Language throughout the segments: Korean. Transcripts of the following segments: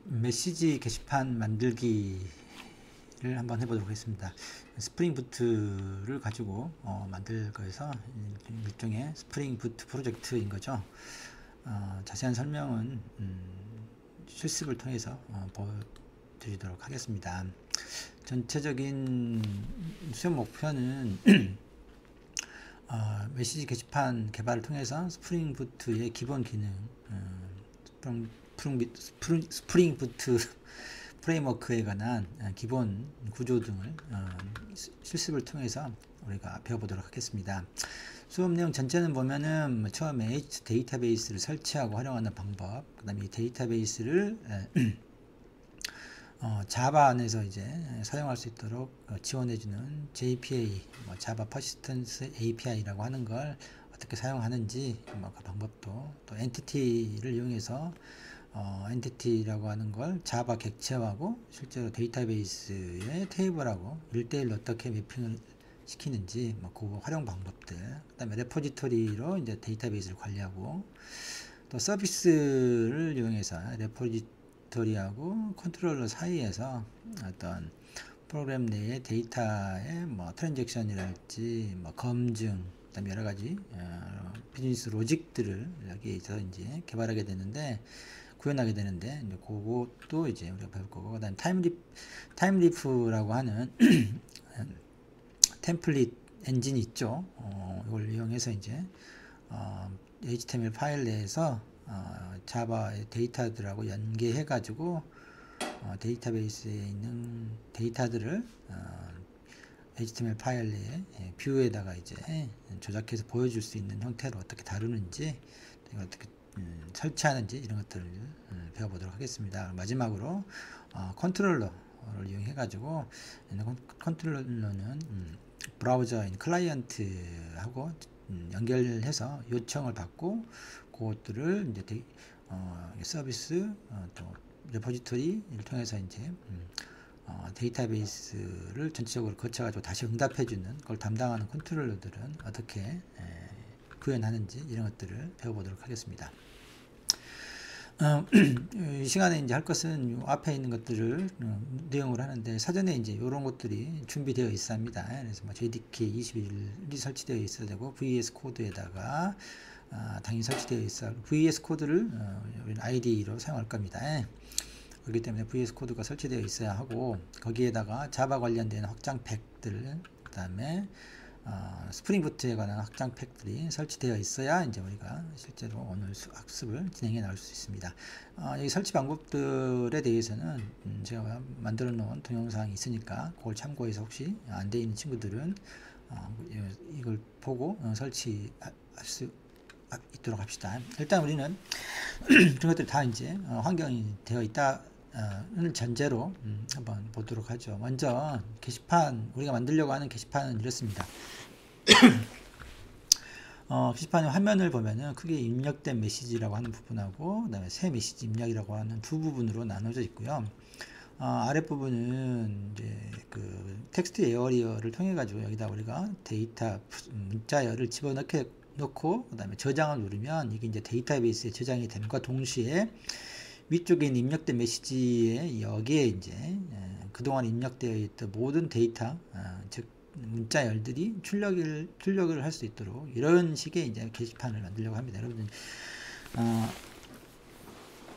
메시지 게시판 만들기를 한번 해보도록 하겠습니다. 스프링 부트를 가지고 만들 거여서 일종의 스프링 부트 프로젝트인 거죠. 자세한 설명은 실습을 통해서 보여드리도록 하겠습니다. 전체적인 수업 목표는 메시지 게시판 개발을 통해서 스프링 부트의 기본 기능, 스프링 부트 프레임워크에 관한 기본 구조 등을 실습을 통해서 우리가 배워보도록 하겠습니다. 수업 내용 전체는 보면은 처음에 H 데이터베이스를 설치하고 활용하는 방법, 그 다음에 이 데이터베이스를 자바 안에서 이제 사용할 수 있도록 지원해주는 JPA, 자바 퍼시스턴스 API라고 하는 걸 어떻게 사용하는지 그 방법도, 또 엔티티를 이용해서 엔티티라고 하는 걸 자바 객체화하고 실제로 데이터베이스의 테이블하고 1대1로 어떻게 매핑을 시키는지 그 활용 방법들, 그 다음에 레포지토리로 이제 데이터베이스를 관리하고, 또 서비스를 이용해서 레포지토리하고 컨트롤러 사이에서 어떤 프로그램 내의 데이터의 트랜잭션이랄지 검증, 그 다음에 여러 가지 비즈니스 로직들을 여기에서 이제 개발하게 되는데, 구현하게 되는데, 이제 그것도 이제 우리가 배울 거고, 그 다음에 타임리프라고 하는 템플릿 엔진이 있죠. 이걸 이용해서 이제 HTML 파일 내에서 자바의 데이터들하고 연계해 가지고 데이터베이스에 있는 데이터들을 HTML 파일 내에 뷰에다가 이제 조작해서 보여줄 수 있는 형태로 어떻게 다루는지, 어떻게 설치하는지, 이런 것들을 배워보도록 하겠습니다. 마지막으로 컨트롤러를 이용해 가지고, 컨트롤러는 브라우저인 클라이언트하고 연결해서 요청을 받고, 그것들을 이제 서비스 또 레포지토리를 통해서 이제 데이터베이스를 전체적으로 거쳐가지고 다시 응답해주는 걸 담당하는 컨트롤러들은 어떻게 구현하는지, 이런 것들을 배워보도록 하겠습니다. 이 시간에 이제 할 것은 앞에 있는 것들을 내용을 하는데, 사전에 이제 이런 것들이 준비되어 있습니다. 그래서 JDK 21이 설치되어 있어야 되고, VS 코드에다가 당연히 설치되어 있어. VS 코드를 IDE로 사용할 겁니다. 그렇기 때문에 VS 코드가 설치되어 있어야 하고, 거기에다가 자바 관련된 확장 팩들, 그 다음에 스프링 부트에 관한 확장 팩들이 설치되어 있어야 이제 우리가 실제로 오늘 학습을 진행해 나갈 수 있습니다. 여기 설치 방법들에 대해서는 제가 만들어 놓은 동영상이 있으니까 그걸 참고해서 혹시 안 돼 있는 친구들은 이걸 보고 설치할 수 있도록 합시다. 일단 우리는 그런 것들 다 이제 환경이 되어 있다는 전제로 한번 보도록 하죠. 먼저 게시판, 우리가 만들려고 하는 게시판은 이렇습니다. 게시판의 화면을 보면은 크게 입력된 메시지라고 하는 부분하고, 그 다음에 새 메시지 입력이라고 하는 두 부분으로 나눠져 있고요. 아랫부분은 이제 그 텍스트 에어리어를 통해 가지고 여기다 우리가 데이터 문자열을 집어넣고, 그 다음에 저장을 누르면 이게 이제 데이터베이스에 저장이 됨과 동시에 위쪽에 있는 입력된 메시지에 여기에 이제 그동안 입력되어 있던 모든 데이터, 즉 문자열들이 출력을 할 수 있도록 이런 식의 이제 게시판을 만들려고 합니다. 여러분,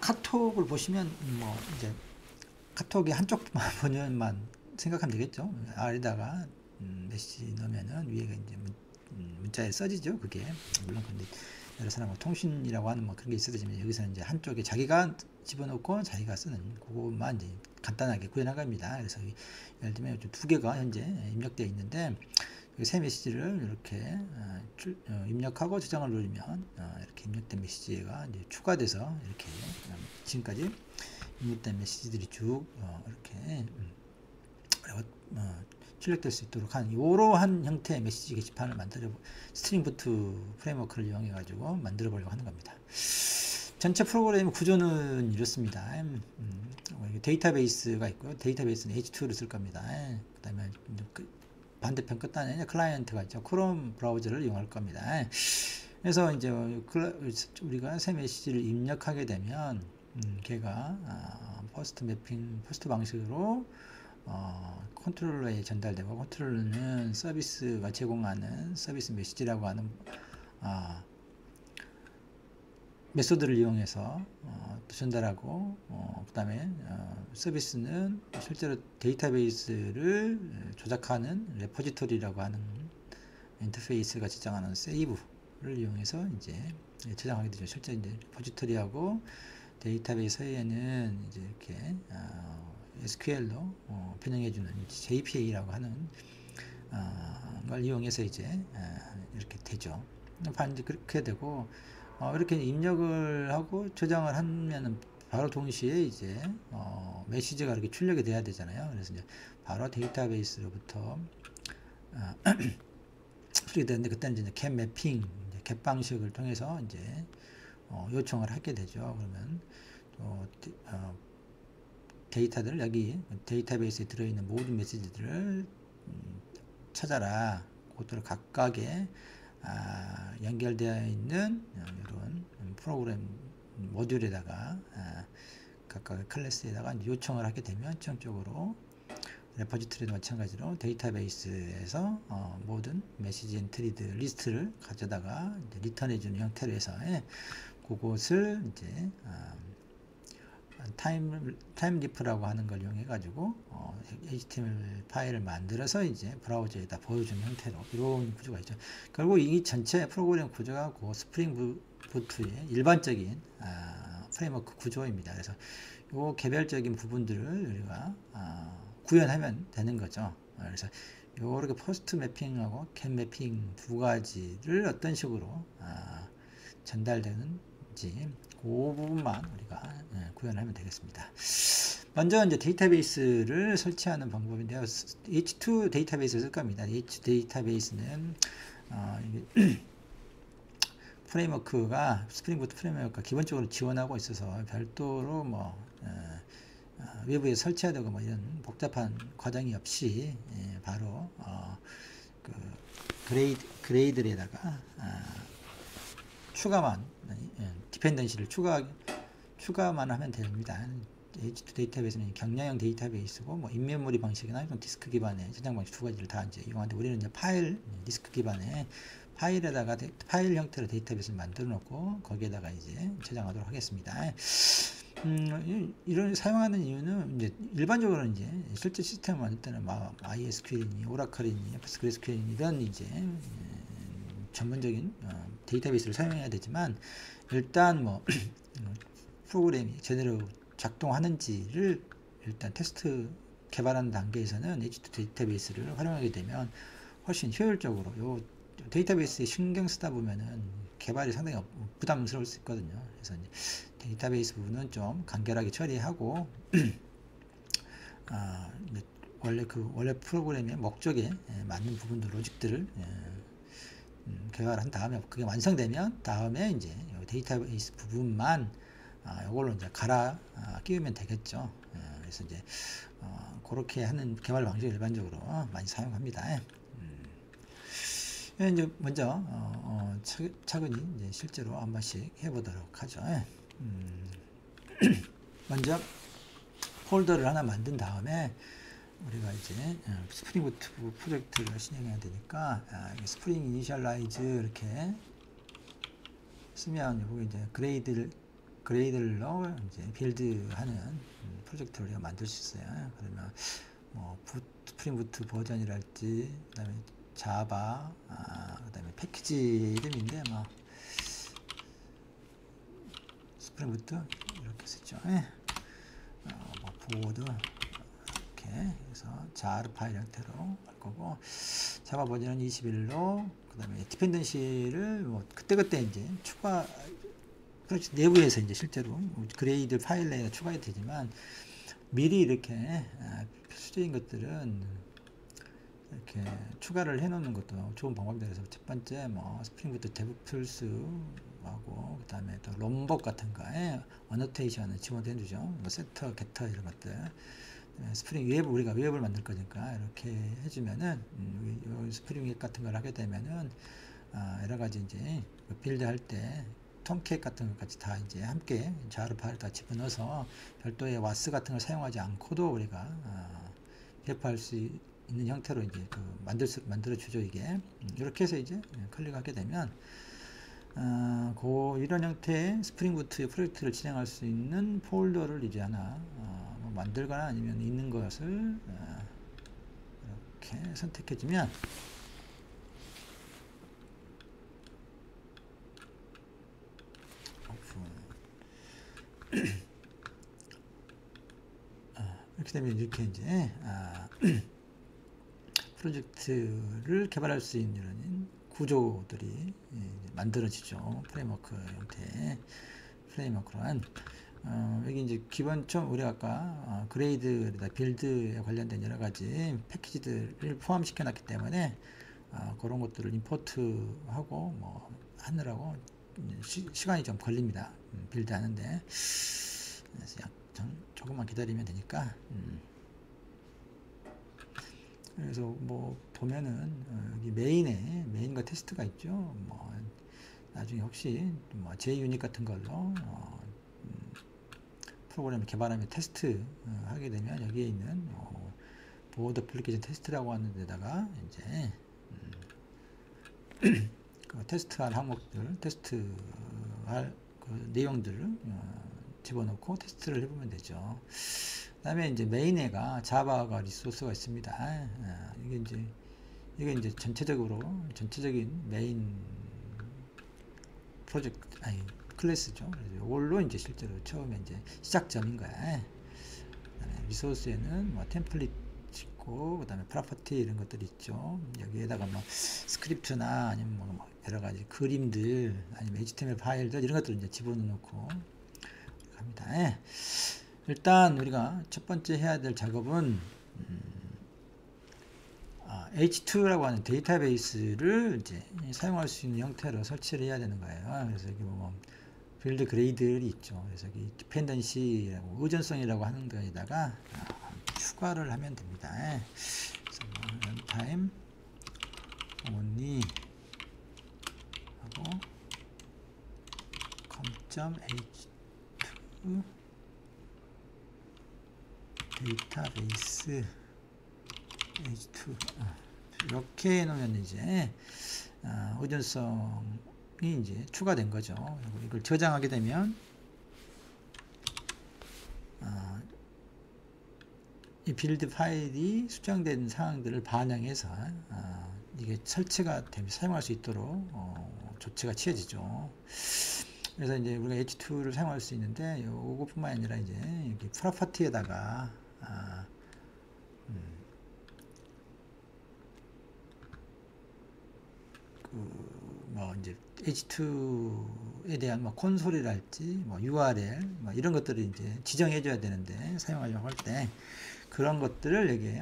카톡을 보시면 이제 카톡의 한쪽 버전만 생각하면 되겠죠. 아래다가 메시지 넣으면은 위에가 이제 문자에 써지죠. 그게 물론 근데 여러 사람과 통신이라고 하는 그런 게 있어야 되지만, 여기서 이제 한쪽에 자기가 집어넣고 자기가 쓰는 그것만 이제 간단하게 구현한 겁니다. 그래서 예를 들면 두 개가 현재 입력되어 있는데, 새 메시지를 이렇게 입력하고 저장을 누르면 이렇게 입력된 메시지가 이제 추가돼서 이렇게 지금까지 입력된 메시지들이 쭉 이렇게 출력될 수 있도록 한 이러한 형태의 메시지 게시판을 스트링 부트 프레임워크를 이용해 가지고 만들어 보려고 하는 겁니다. 전체 프로그램 구조는 이렇습니다. 데이터베이스가 있고요. 데이터베이스는 H2를 쓸 겁니다. 그 다음에 반대편 끝단에 클라이언트가 있죠. 크롬 브라우저를 이용할 겁니다. 그래서 이제 우리가 새 메시지를 입력하게 되면 걔가 퍼스트 매핑, 퍼스트 방식으로 컨트롤러에 전달되고, 컨트롤러는 서비스가 제공하는 서비스 메시지라고 하는 메소드를 이용해서 전달하고, 그 다음에 서비스는 실제로 데이터베이스를 조작하는 레포지토리라고 하는 인터페이스가 지정하는 세이브를 이용해서 이제 저장하게 되죠. 실제 이제 레포지토리하고 데이터베이스 사이에는 이제 이렇게 SQL로 변형해주는 JPA라고 하는 걸 이용해서 이제 이렇게 되죠. 반드시 그렇게 되고, 이렇게 입력을 하고 저장을 하면은 바로 동시에 이제 메시지가 이렇게 출력이 돼야 되잖아요. 그래서 이제 바로 데이터베이스로부터 출력이 되는데, 그때는 이제 갭 매핑, 갭 방식을 통해서 이제 요청을 하게 되죠. 그러면 데이터들을, 여기 데이터베이스에 들어있는 모든 메시지들을 찾아라. 그것들을 각각의 연결되어 있는 이런 프로그램 모듈에다가 각각의 클래스에다가 요청을 하게 되면, 최종적으로 레포지토리도 마찬가지로 데이터베이스에서 모든 메시지 엔트리들 리스트를 가져다가 리턴해주는 형태로 해서 그것을 이제 타임리프라고 하는 걸 이용해 가지고 HTML 파일을 만들어서 이제 브라우저에다 보여주는 형태로 이런 구조가 있죠. 결국 이 전체 프로그램 구조가 그 스프링 부트의 일반적인 프레임워크 구조입니다. 그래서 이 개별적인 부분들을 우리가 구현하면 되는 거죠. 그래서 이렇게 포스트 매핑하고 캡 매핑 두 가지를 어떤 식으로 전달되는지 그 부분만 우리가 구현하면 되겠습니다. 먼저 이제 데이터베이스를 설치하는 방법인데요. H2 데이터베이스를 쓸 겁니다. H2 데이터베이스는 프레임워크가 스프링 부트 프레임워크가 기본적으로 지원하고 있어서 별도로 외부에 설치해야 되고 이런 복잡한 과정이 없이 바로 그 그레이드에다가 추가만 디펜던시를 추가만 하면 됩니다. H2 데이터베이스는 경량형 데이터베이스고 인메모리 방식이나 디스크 기반의 저장 방식 두 가지를 다 이제 이용하는데, 우리는 이제 디스크 기반의 파일에다가 파일 형태로 데이터베이스를 만들어 놓고 거기에다가 이제 저장하도록 하겠습니다. 이런 사용하는 이유는 이제 일반적으로 이제 실제 시스템을 만들 때는 MySQL이니 오라클이니 PostgreSQL이니 이런 이제 전문적인 데이터베이스를 사용해야 되지만, 일단 프로그램이 제대로 작동하는지를 일단 테스트 개발하는 단계에서는 H2 데이터베이스를 활용하게 되면 훨씬 효율적으로, 요 데이터베이스에 신경 쓰다 보면은 개발이 상당히 부담스러울 수 있거든요. 그래서 이제 데이터베이스 부분은 좀 간결하게 처리하고 원래 프로그램의 목적에 맞는 부분들, 로직들을 개발한 다음에 그게 완성되면 다음에 이제 데이터베이스 부분만 이걸로 이제 갈아 끼우면 되겠죠. 그래서 이제 그렇게 하는 개발 방식을 일반적으로 많이 사용합니다. 이제 먼저 차근히 이제 실제로 한 번씩 해보도록 하죠. 먼저 폴더를 하나 만든 다음에 우리가 이제 스프링 부트 프로젝트를 진행해야 되니까 스프링 이니셜라이즈 이렇게 쓰면 여기 이제 그레이들로 이제 빌드하는 프로젝트를 우리가 만들 수 있어요. 그러면 스프링 부트 버전이랄지, 그다음에 자바, 그다음에 패키지 이름인데 스프링 부트 이렇게 쓰죠. 보드 이렇게 해서 jar 파일 형태로 할 거고, 자바 버전은 21로, 그다음에 디펜던시를 그때그때 이제 추가 내부에서 이제 실제로 그레이드 파일 내에 추가해도 되지만, 미리 이렇게 필수적인 것들은 이렇게 추가를 해 놓는 것도 좋은 방법이다. 그래서 첫 번째 스프링부터 데브툴스하고, 그 다음에 또 롬벅 같은 거에 어노테이션을 지원해 주죠. 세터, 게터 이런 것들. 스프링 웹, 우리가 웹을 만들 거니까 이렇게 해주면은 스프링 웹 같은 걸 하게 되면은 여러 가지 이제 빌드 할 때 톰캣 같은 것까지 다 이제 함께 자료 파일 다 집어넣어서 별도의 와스 같은 걸 사용하지 않고도 우리가 배포할 수 있는 형태로 이제 만들어 주죠. 이게 이렇게 해서 이제 클릭하게 되면 이런 형태의 스프링 부트 프로젝트를 진행할 수 있는 폴더를 이제 하나 뭐 만들거나 아니면 있는 것을 이렇게 선택해주면 이렇게 되면 이렇게 이제 프로젝트를 개발할 수 있는 이런 구조들이 만들어지죠. 프레임워크 형태의 프레임워크란 여기 이제 기본적으로 우리가 아까 그레이드나 빌드에 관련된 여러 가지 패키지들을 포함시켜 놨기 때문에 그런 것들을 임포트하고 뭐 하느라고 시간이 좀 걸립니다. 빌드 하는데. 그래서 조금만 기다리면 되니까. 그래서 뭐 보면은 여기 메인과 테스트가 있죠. 뭐 나중에 혹시 뭐 JUnit 같은 걸로 프로그램을 개발하면 테스트 하게 되면 여기에 있는 보드 애플리케이션 테스트라고 하는 데다가 이제 그 테스트할 항목들, 테스트할 그 내용들을 집어넣고 테스트를 해보면 되죠. 그 다음에 이제 메인에가 자바가 리소스가 있습니다. 이게 이제 전체적인 메인 프로젝트, 클래스죠. 그래서 이걸로 이제 실제로 처음에 이제 시작점인 거야. 리소스에는 뭐 템플릿 있고, 그 다음에 프로퍼티 이런 것들이 있죠. 여기에다가 뭐 스크립트나 아니면 뭐 여러 가지 그림들, 아니면 HTML 파일들 이런 것들을 이제 집어넣고 합니다. 일단 우리가 첫 번째 해야 될 작업은 H2라고 하는 데이터베이스를 이제 사용할 수 있는 형태로 설치를 해야 되는 거예요. 그래서 여기 보면 빌드 그레이드들이 있죠. 그래서 여기 디펜던시라고 의존성이라고 하는 거에다가 추가를 하면 됩니다. 그래서 뭐 런타임 only 하고 com.h2 데이터베이스 H2 이렇게 해놓으면 이제 의존성이 이제 추가된 거죠. 그리고 이걸 저장하게 되면 이 빌드 파일이 수정된 사항들을 반영해서 이게 설치가 되면 사용할 수 있도록 조치가 취해지죠. 그래서 이제 우리가 H2를 사용할 수 있는데 요것뿐만 아니라 이제 여기 프로퍼티에다가 뭐 이제 H2에 대한 뭐 콘솔이랄지 뭐 URL 뭐 이런 것들을 이제 지정해 줘야 되는데 사용하려고 할 때 그런 것들을 여기에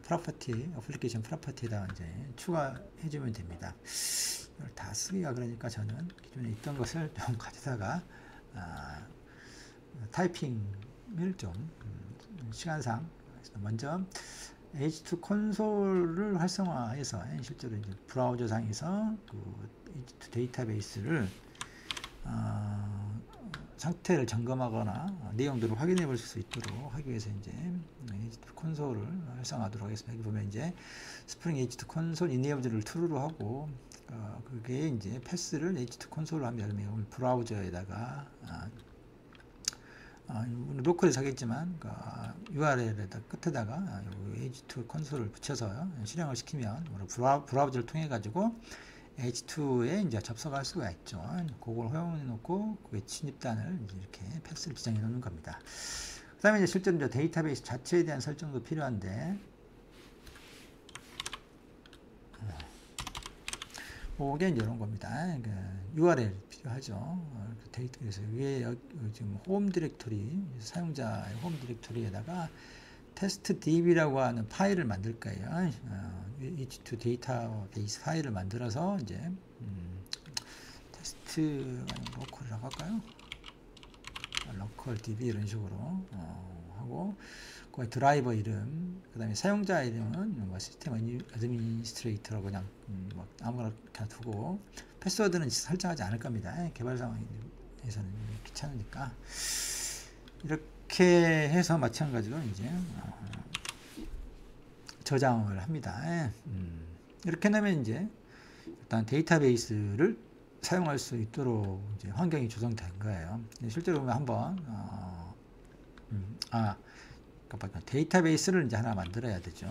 프로퍼티 애플리케이션 프로퍼티에다가 이제 추가해 주면 됩니다. 이걸 다 쓰기가 그러니까 저는 기존에 있던 것을 좀 가져다가 타이핑을 좀 시간상 먼저 H2 콘솔을 활성화해서 실제로 이제 브라우저 상에서 그 H2 데이터베이스를 상태를 점검하거나 내용들을 확인해 볼 수 있도록 하기 위해서 이제 H2 콘솔을 활성화하도록 하겠습니다. 여기 보면 이제 스프링 H2 콘솔 이네이블을 true로 하고 그게 이제 패스를 H2 콘솔로 하면 브라우저에다가 로컬에 사겠지만 URL에다 끝에다가 H2 콘솔을 붙여서 실행을 시키면 브라우저를 통해 가지고 H2에 이제 접속할 수가 있죠. 그걸 허용해 놓고 그게 침입단을 이렇게 패스를 지정해 놓는 겁니다. 그 다음에 이제 실제로 이제 데이터베이스 자체에 대한 설정도 필요한데 그게 이제 이런 겁니다. URL 필요하죠. 그래서 위에 지금 홈 디렉토리, 사용자의 홈 디렉토리에다가 테스트 db라고 하는 파일을 만들 거예요. H2 데이터베이스 파일을 만들어서 이제 테스트 로컬이라고 할까요? 로컬 db 이런 식으로 하고 그 드라이버 이름, 그 다음에 사용자 이름은 뭐 시스템 어드미니스트레이터라고 그냥 뭐 아무거나 그냥 두고 패스워드는 설정하지 않을 겁니다. 개발 상황에서는 귀찮으니까. 이렇게 해서 마찬가지로 이제 저장을 합니다. 이렇게 하면 이제 일단 데이터베이스를 사용할 수 있도록 이제 환경이 조성된 거예요. 실제로 보면 한번 데이터베이스를 이제 하나 만들어야 되죠.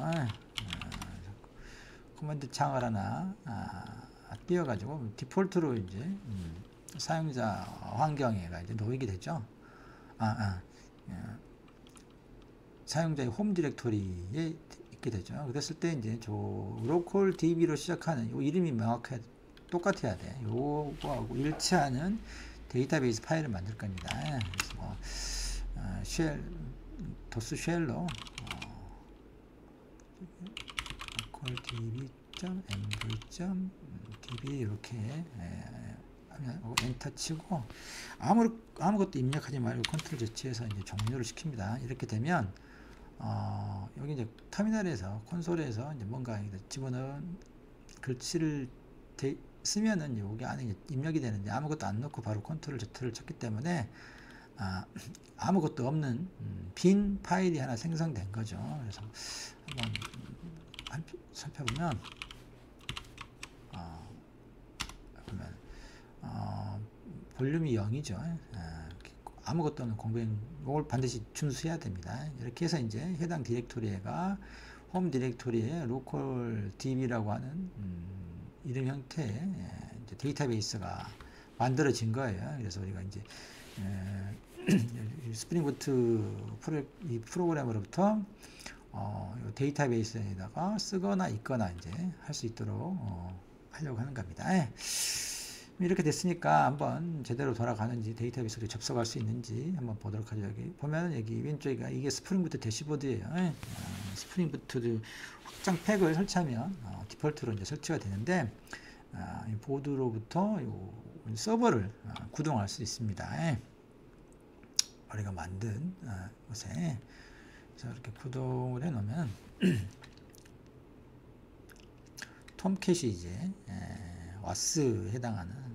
커맨드 창을 하나 띄워가지고 디폴트로 이제 사용자 환경에가 이제 놓이게 되죠. 사용자의 홈 디렉토리에 있게 되죠. 그랬을 때 이제 저 로컬 DB로 시작하는 요 이름이 명확해 똑같아야 돼. 요거하고 일치하는 데이터베이스 파일을 만들 겁니다. 그래서 뭐 도스 쉘로 local db.env.db 이렇게 하면 엔터 치고 아무것도 입력하지 말고 컨트롤 Z해서 이제 종료를 시킵니다. 이렇게 되면 여기 이제 터미널에서 콘솔에서 이제 뭔가 집어넣은 글씨를 쓰면은 여기 안에 이제 입력이 되는데 아무것도 안 넣고 바로 컨트롤 Z를 쳤기 때문에 아무것도 없는 빈 파일이 하나 생성된 거죠. 그래서 한번 살펴보면 볼륨이 0이죠. 아무것도 없는 공백, 이걸 반드시 준수해야 됩니다. 이렇게 해서 이제 해당 디렉토리가 홈 디렉토리에 로컬 db라고 하는 이름 형태의 이제 데이터베이스가 만들어진 거예요. 그래서 우리가 이제 스프링 부트 이 프로그램으로부터 데이터베이스에다가 쓰거나 읽거나 이제 할 수 있도록 하려고 하는 겁니다. 이렇게 됐으니까 한번 제대로 돌아가는지 데이터베이스로 접속할 수 있는지 한번 보도록 하죠. 여기 보면 여기 왼쪽에 이게 스프링 부트 대시보드예요. 스프링 부트 확장 팩을 설치하면 디폴트로 이제 설치가 되는데 이 보드로부터 요 서버를 구동할 수 있습니다. 우리가 만든 곳에 그래서 이렇게 구동을 해 놓으면 톰캣이 이제 와스 해당하는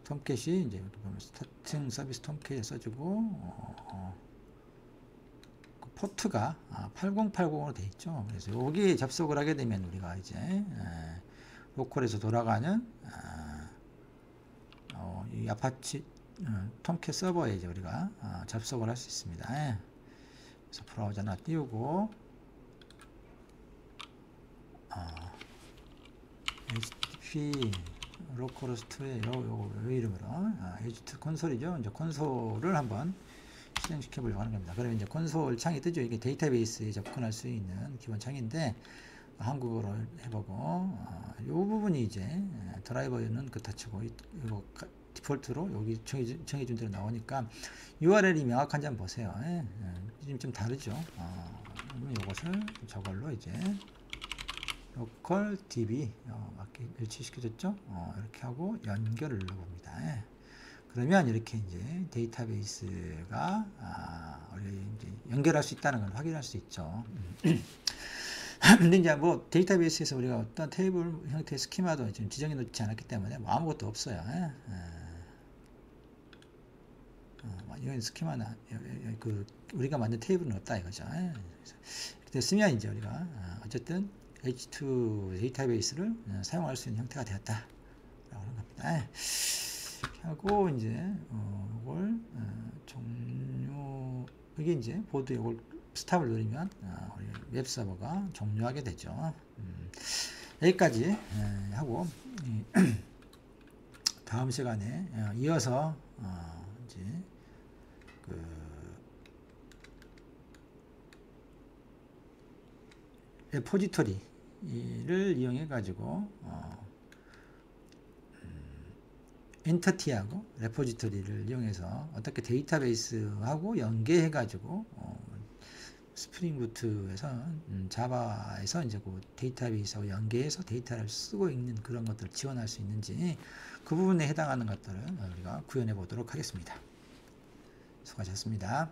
톰캣이 이제 이렇게 보면 스타팅 서비스 톰캣에 써주고 그 포트가 8080으로 돼 있죠. 그래서 여기 접속을 하게 되면 우리가 이제 로컬에서 돌아가는 이 아파치 톰캣 서버에 이제 우리가 접속을 할 수 있습니다. 그래서 브라우저 하나 띄우고 HTTP 로컬호스트의 요 이름으로 H2 콘솔이죠. 이제 콘솔을 한번 실행시켜 보려고 하는 겁니다. 그러면 이제 콘솔 창이 뜨죠. 이게 데이터베이스에 접근할 수 있는 기본 창인데 한국어로 해보고 이 부분이 이제 드라이버는 그렇다 치고 이거 디폴트로 여기 정해준 대로 나오니까 URL이 명확한지 한번 보세요. 지금 좀 다르죠. 이것을 저걸로 이제 local db 맞게 일치시켜줬죠. 이렇게 하고 연결을 눌러봅니다. 그러면 이렇게 이제 데이터베이스가 우리 이제 연결할 수 있다는 걸 확인할 수 있죠. 근데 이제 뭐 데이터베이스에서 우리가 어떤 테이블 형태의 스키마도 지금 지정해 놓지 않았기 때문에 뭐 아무것도 없어요. 이건 스키마나 그 우리가 만든 테이블은 없다 이거죠. 이렇게 쓰면 이제 우리가 어쨌든 H2 데이터베이스를 사용할 수 있는 형태가 되었다 라고 하는 겁니다. 하고 이제 이걸 종료, 이게 이제 보드 이걸 스탑을 누르면 우리 웹서버가 종료하게 되죠. 여기까지 하고 다음 시간에 이어서 이제 그 레포지토리를 이용해 가지고 엔터티하고 레포지토리를 이용해서 어떻게 데이터베이스하고 연계해 가지고 스프링 부트에서 자바에서 이제 그 데이터베이스하고 연계해서 데이터를 쓰고 있는 그런 것들을 지원할 수 있는지 그 부분에 해당하는 것들을 우리가 구현해 보도록 하겠습니다. 수고하셨습니다.